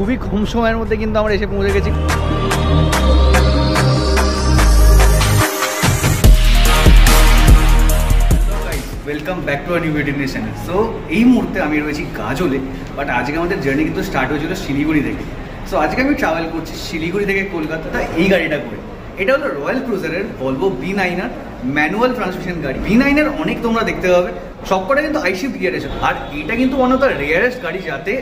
খুবই কম সময়ের মধ্যে কিন্তু আমরা এসে পৌঁছে গেছি। Welcome back to our new video channel. So এই মুহূর্তে আমি রয়েছি গাজলে, বাট আজকে আমাদের জার্নি কিন্তু স্টার্ট হয়েছিল শিলিগুড়ি থেকে। সো আজকে আমি ট্রাভেল করছি শিলিগুড়ি থেকে কলকাতা এই গাড়িটা করে। এটা হলো রয়্যাল ক্রুজারের ভলভো V9R ম্যানুয়াল ট্রান্সমিশন গাড়ি। V9R অনেক তোমরা দেখতে পাবে, সবকটা কিন্তু আইশিফট গিয়ার এসে, আর এটা কিন্তু ওয়ান অফ দ্য রেয়ারেস্ট গাড়ি যাতে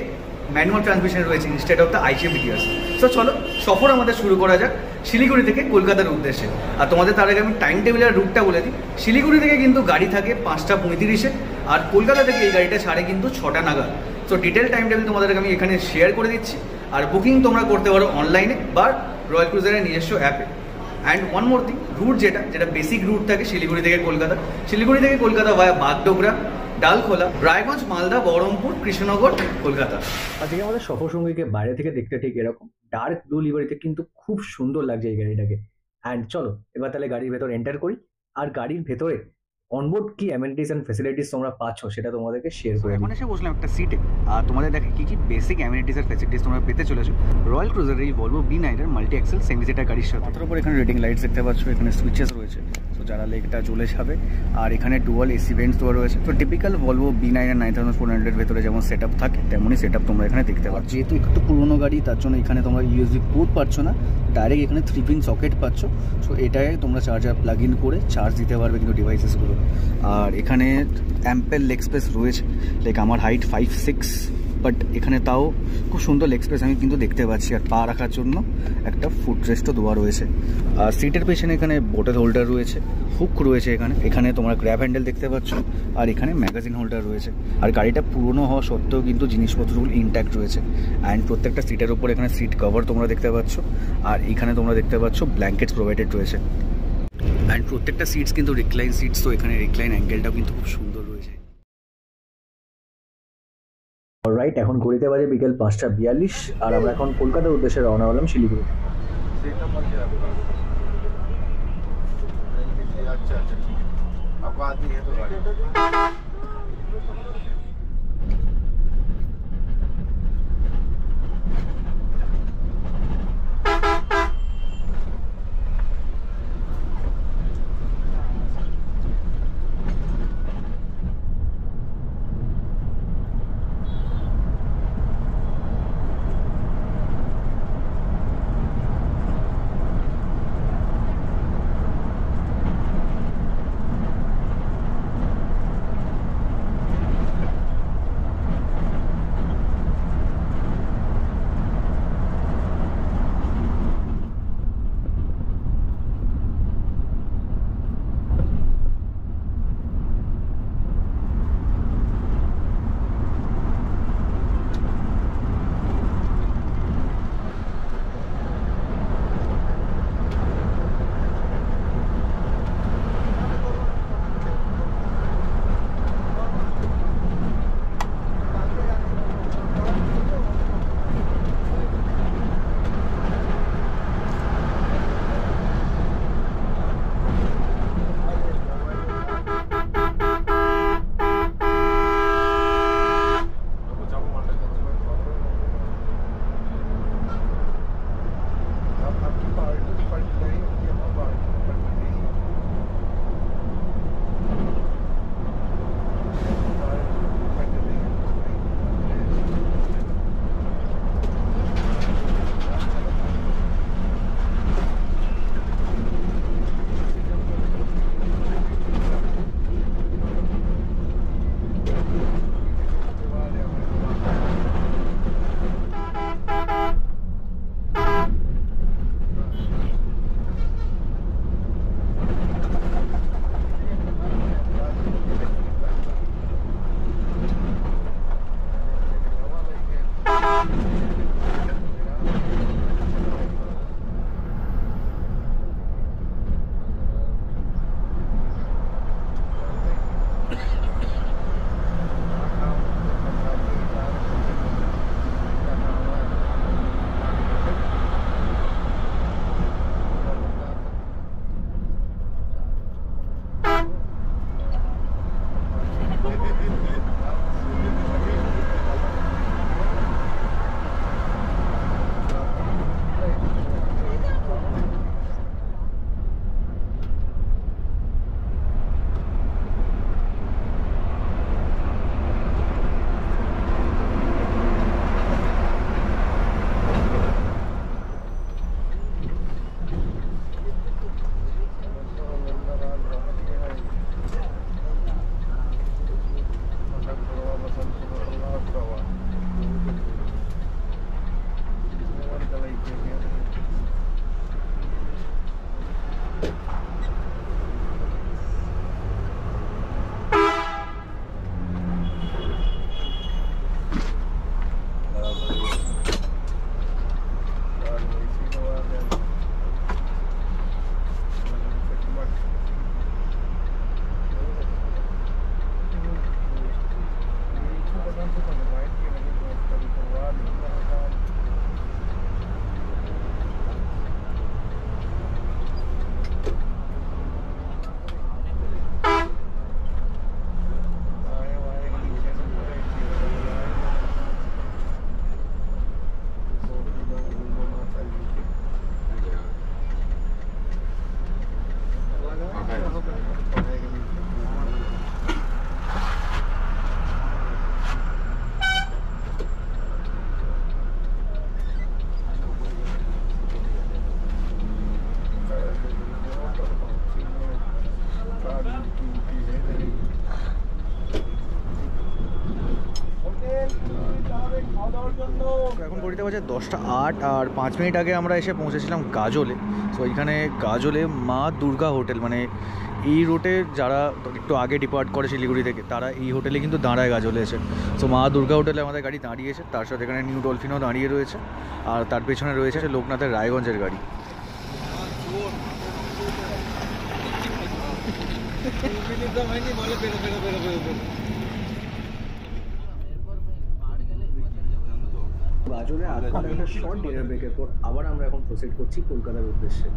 ম্যানুয়াল ট্রান্সমিশন রয়েছে instead of the I Shift gears. So চলো সফর আমাদের শুরু করা যাক শিলিগুড়ি থেকে কলকাতার উদ্দেশ্যে। আর তোমাদের তার আগে আমি টাইম টেবিলের রুটটা বলে দিই। শিলিগুড়ি থেকে কিন্তু গাড়ি থাকে 5টা 35-এ, আর কলকাতা থেকে এই গাড়িটা ছাড়ে কিন্তু 6টা নাগাদ। সো ডিটেল টাইম টেবিল তোমাদেরকে আমি এখানে শেয়ার করে দিচ্ছি, আর বুকিং তোমরা করতে পারো অনলাইনে বা রয়্যাল ক্রুজারের নিজস্ব অ্যাপে। And one more thing, route যেটা বেসিক রুট থাকে শিলিগুড়ি থেকে কলকাতা ভায়া বাগডোগরা, ডালখোলা, রায়গঞ্জ, মালদা, বহরমপুর, কৃষ্ণনগর, কলকাতা। আজকে আমাদের সফর সঙ্গীকে বাইরে থেকে দেখতে ঠিক এরকম ডার্ক ব্লু লিভারিতে কিন্তু খুব সুন্দর লাগছে এই গাড়িটাকে। অ্যান্ড চলো এবার তাহলে গাড়ির ভেতর এন্টার করি, আর গাড়ির ভেতরে অনবোর্ড কি অ্যামেনিটিস অ্যান্ড ফ্যাসিলিটিস তোমরা পাচ্ছ সেটা তোমাদেরকে শেয়ার করে। এখন এসে বসলাম একটা সিটে, আর তোমাদের দেখে কি কি বেসিক অ্যামেনিটিস আর ফ্যাসিলিটিস তোমরা পেতে চলেছো রয়্যাল ক্রুজার এই Volvo V9R multi Excel semi seater গাড়ির সাথে। তার উপর এখানে রেডিং লাইটস দেখতে পাচ্ছ, এখানে সুইচেস রয়েছে, তো যারা লেগটা চলে যাবে। আর এখানে ডুয়াল এসি ভেন্টস দেওয়া রয়েছে। তো টিপিক্যাল ভলভো V9R 9400 ভেতরে যেমন সেট আপ থাকে তেমনই সেট আপ তোমরা এখানে দেখতে পাচ্ছ। যেহেতু একটু পুরোনো গাড়ি তার জন্য এখানে তোমরা USB পোর্ট পাচ্ছ না, ডাইরেক্ট এখানে 3-pin সকেট পাচ্ছ। সো এটাই তোমরা চার্জার প্লাগ ইন করে চার্জ দিতে পারবে কিন্তু ডিভাইসেসগুলো। আর এখানে অ্যাম্পেল লেগ স্পেস রয়েছে, লাইক আমার হাইট 5'6", বাট এখানে তাও খুব সুন্দর লেগ স্পেস আমি কিন্তু দেখতে পাচ্ছি। আর পা রাখার জন্য একটা ফুট রেস্টও দেওয়া রয়েছে। আর সিটের পেছনে এখানে বোটেল হোল্ডার রয়েছে, হুক রয়েছে, এখানে তোমরা গ্র্যাব হ্যান্ডেল দেখতে পাচ্ছ, আর এখানে ম্যাগাজিন হোল্ডার রয়েছে। আর গাড়িটা পুরনো হওয়া সত্ত্বেও কিন্তু জিনিসপত্রগুলো ইনট্যাক্ট রয়েছে। অ্যান্ড প্রত্যেকটা সিটের উপর এখানে সিট কভার তোমরা দেখতে পাচ্ছ, আর এখানে তোমরা দেখতে পাচ্ছ ব্ল্যাঙ্কেটস প্রোভাইডেড রয়েছে। অ্যান্ড প্রত্যেকটা সিটস কিন্তু রিক্লাইন সিটস, তো এখানে রিক্লাইন অ্যাঙ্গেলটাও কিন্তু খুব সুন্দর রয়েছে। অলরাইট, এখন ঘড়িতে বাজে বিকেল 5:42, আর আমরা এখন কলকাতার উদ্দেশ্যে রওনা হলাম শিলিগুড়ি। ঘড়িতে বাজে 10:08 আর 5 মিনিট আগে আমরা এসে পৌঁছেছিলাম গাজলে। সো এইখানে গাজলে মা দুর্গা হোটেল, মানে এই রুটে যারা একটু আগে ডিপার্ট করে শিলিগুড়ি থেকে তারা এই হোটেলে কিন্তু দাঁড়ায় গাজলে এসে। সো মা দুর্গা হোটেলে আমাদের গাড়ি দাঁড়িয়েছে, তার সাথে এখানে নিউ ডলফিনও দাঁড়িয়ে রয়েছে, আর তার পেছনে রয়েছে লোকনাথের রায়গঞ্জের গাড়ি। গাজলে একটা শর্ট ডিনার ব্রেকের পর আবার আমরা এখন প্রসিড করছি কলকাতার উদ্দেশ্যে।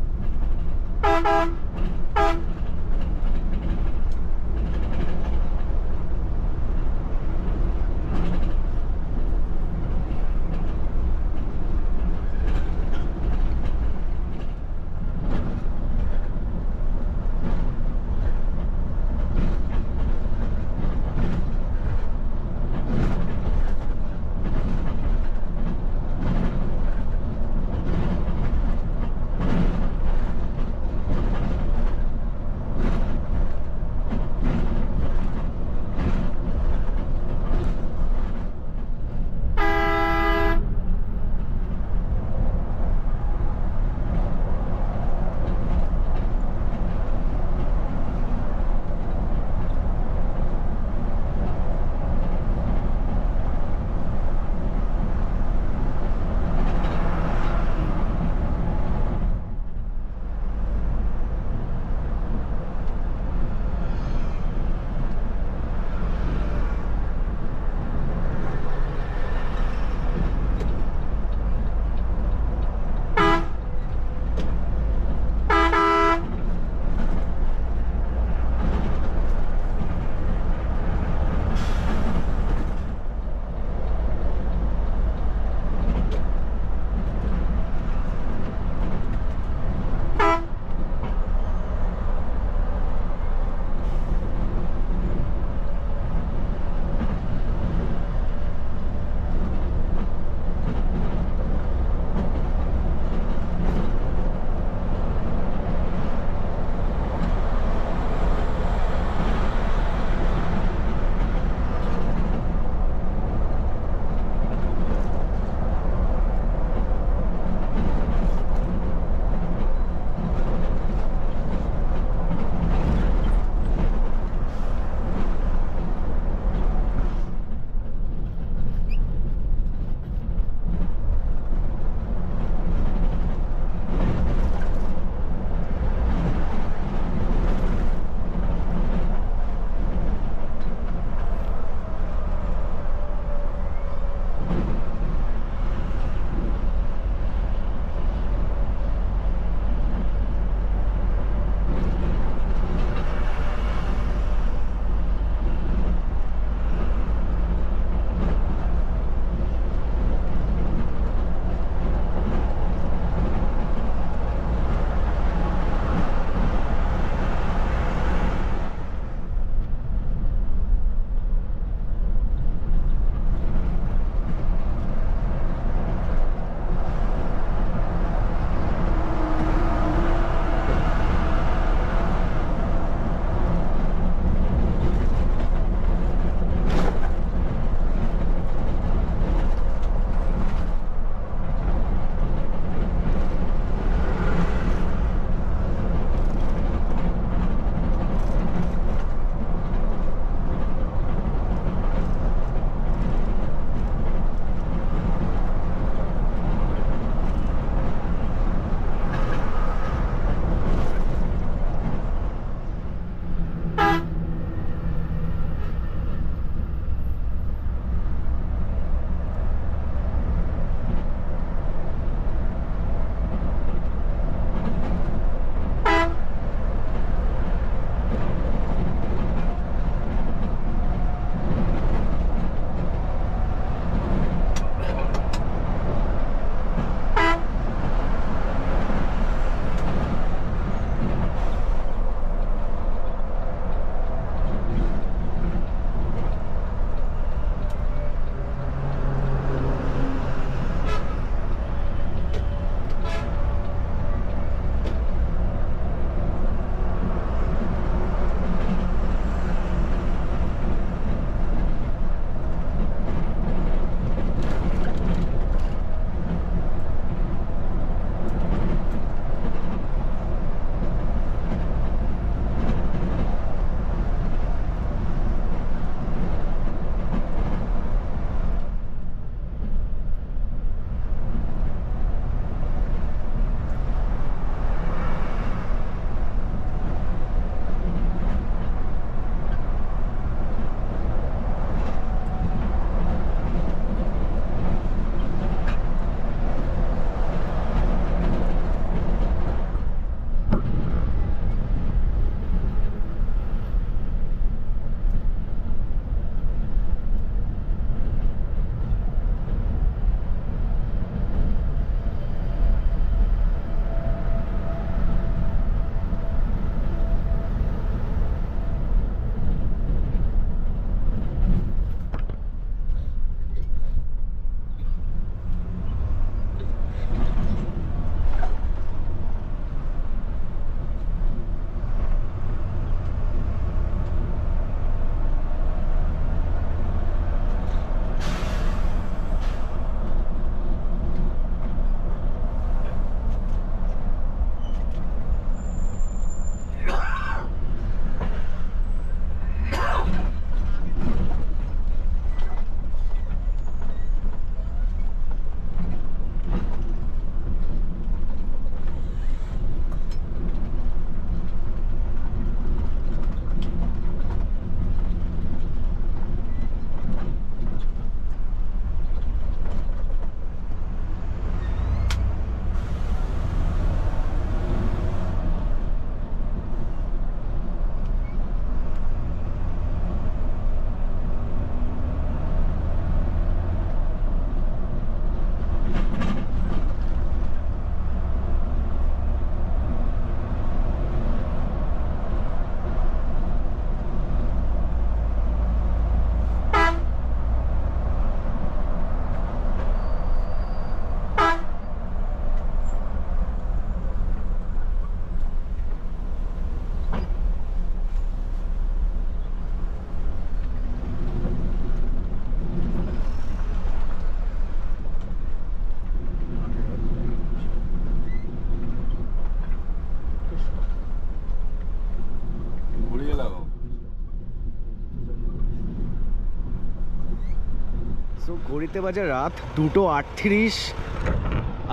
সো ঘড়িতে বাজে রাত 2:38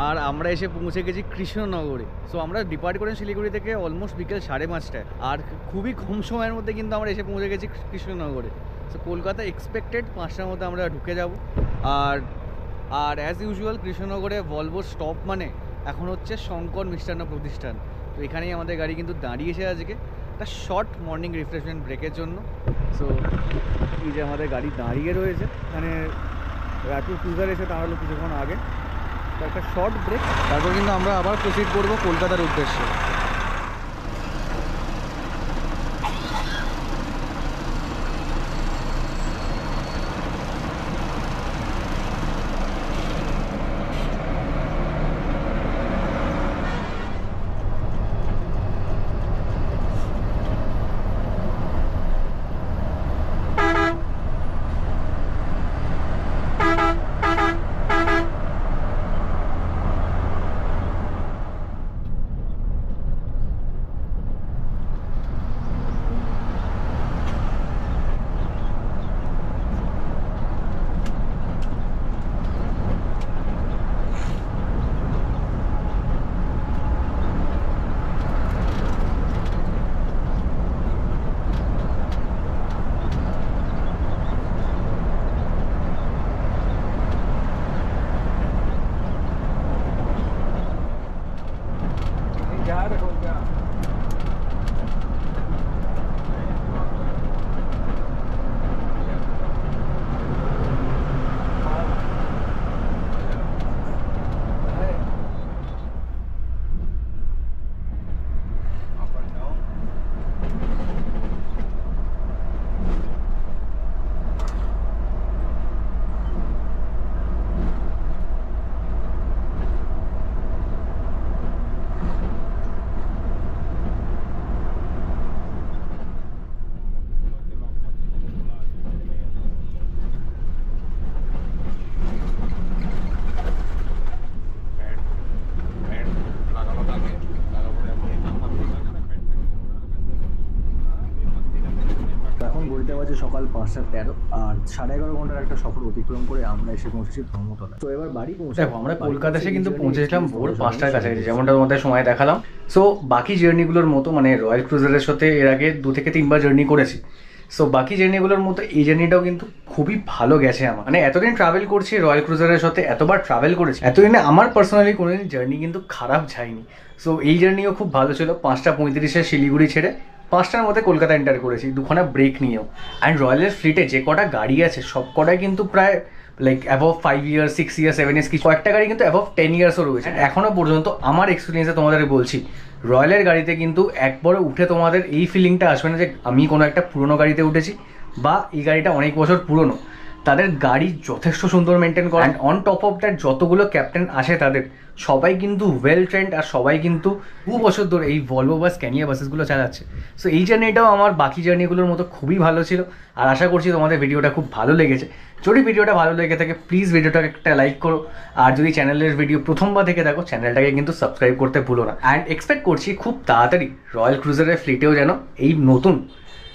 আর আমরা এসে পৌঁছে গেছি কৃষ্ণনগরে। সো আমরা ডিপার্ট করেন শিলিগুড়ি থেকে অলমোস্ট বিকেল 5:30টায়, আর খুবই কম সময়ের মধ্যে কিন্তু আমরা এসে পৌঁছে গেছি কৃষ্ণনগরে। সো কলকাতা এক্সপেক্টেড 5টার মধ্যে আমরা ঢুকে যাব। আর অ্যাজ ইউজুয়াল কৃষ্ণনগরে ভলভো স্টপ মানে এখন হচ্ছে শঙ্কর মিষ্টান্ন প্রতিষ্ঠান। তো এখানেই আমাদের গাড়ি কিন্তু দাঁড়িয়েছে আজকে একটা শর্ট মর্নিং রিফ্রেশমেন্ট ব্রেকের জন্য। সো এই যে আমাদের গাড়ি দাঁড়িয়ে রয়েছে, এখানে র্যাপিড ক্রুজার এসে দাঁড়ালো কিছুক্ষণ আগে, তো একটা শর্ট ব্রেক, তারপর কিন্তু আমরা আবার প্রসিড করবো কলকাতার উদ্দেশ্যে। সকাল 5:13 আর 11.5 ঘন্টার একটা সফর অতিক্রম করে আমরা এসে পৌঁছেছি ধর্মতলা। তো এবার বাড়ি পৌঁছে দেখো আমরা কলকাতা এসে কিন্তু পৌঁছেছিলাম ভোর 5টার কাছাকাছি, যেমনটা তোমাদের সময় দেখালাম। সো বাকি জার্নিগুলোর মতো মানে রয়্যাল ক্রুজারের সাথে এর আগে 2 থেকে 3 বার জার্নি করেছি। সো বাকি জার্নিগুলোর মতো এই জার্নিটাও কিন্তু খুবই ভালো গেছে আমার, মানে এতদিন ট্রাভেল করছি রয়্যাল ক্রুজারের সাথে, এতবার ট্রাভেল করেছি, এতদিনে আমার পার্সোনালি কোনোদিন জার্নি কিন্তু খারাপ যায়নি। সো এই জার্নিও খুব ভালো ছিল। 5:35 শিলিগুড়ি ছেড়ে 5টার মধ্যে কলকাতা এন্টার করেছি, 2খানা ব্রেক নিয়েও। অ্যান্ড রয়্যালের ফ্লিটে যে কটা গাড়ি আছে সব কটাই কিন্তু প্রায় like above 5 years 6 years 7 years, কিছু কয়েকটা গাড়ি কিন্তু অ্যাবভ 10 ইয়ার্সও রয়েছে। এখনও পর্যন্ত আমার এক্সপিরিয়েন্সে তোমাদের বলছি, রয়্যালের গাড়িতে কিন্তু একবারে উঠে তোমাদের এই ফিলিংটা আসবে না যে আমি কোনো একটা পুরোনো গাড়িতে উঠেছি বা এই গাড়িটা অনেক বছর পুরনো। তাদের গাড়ি যথেষ্ট সুন্দর মেনটেন করে, and on top of that যতগুলো ক্যাপ্টেন আসে তাদের সবাই কিন্তু ওয়েল ট্রেন্ড, আর সবাই কিন্তু 2 বছর ধরে এই ভলভো বা স্ক্যানিয়া বাসেসগুলো চালাচ্ছে। সো এই জার্নিটাও আমার বাকি জার্নিগুলোর মতো খুবই ভালো ছিল, আর আশা করছি তোমাদের ভিডিওটা খুব ভালো লেগেছে। যদি ভিডিওটা ভালো লেগে থাকে প্লিজ ভিডিওটাকে একটা লাইক করো, আর যদি চ্যানেলের ভিডিও প্রথমবার থেকে দেখো চ্যানেলটাকে কিন্তু সাবস্ক্রাইব করতে ভুলো না। অ্যান্ড এক্সপেক্ট করছি খুব তাড়াতাড়ি রয়্যাল ক্রুজারের ফ্লিটেও যেন এই নতুন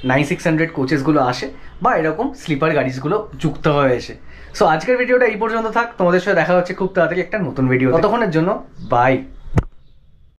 9600 কোচেসগুলো আসে বা এরকম স্লিপার গাড়িগুলো যুক্ত হয়েছে। সো আজকের ভিডিওটা এই পর্যন্ত থাক, তোমাদের সাথে দেখা হচ্ছে খুব তাড়াতাড়ি একটা নতুন ভিডিও। ততক্ষণের জন্য বাই।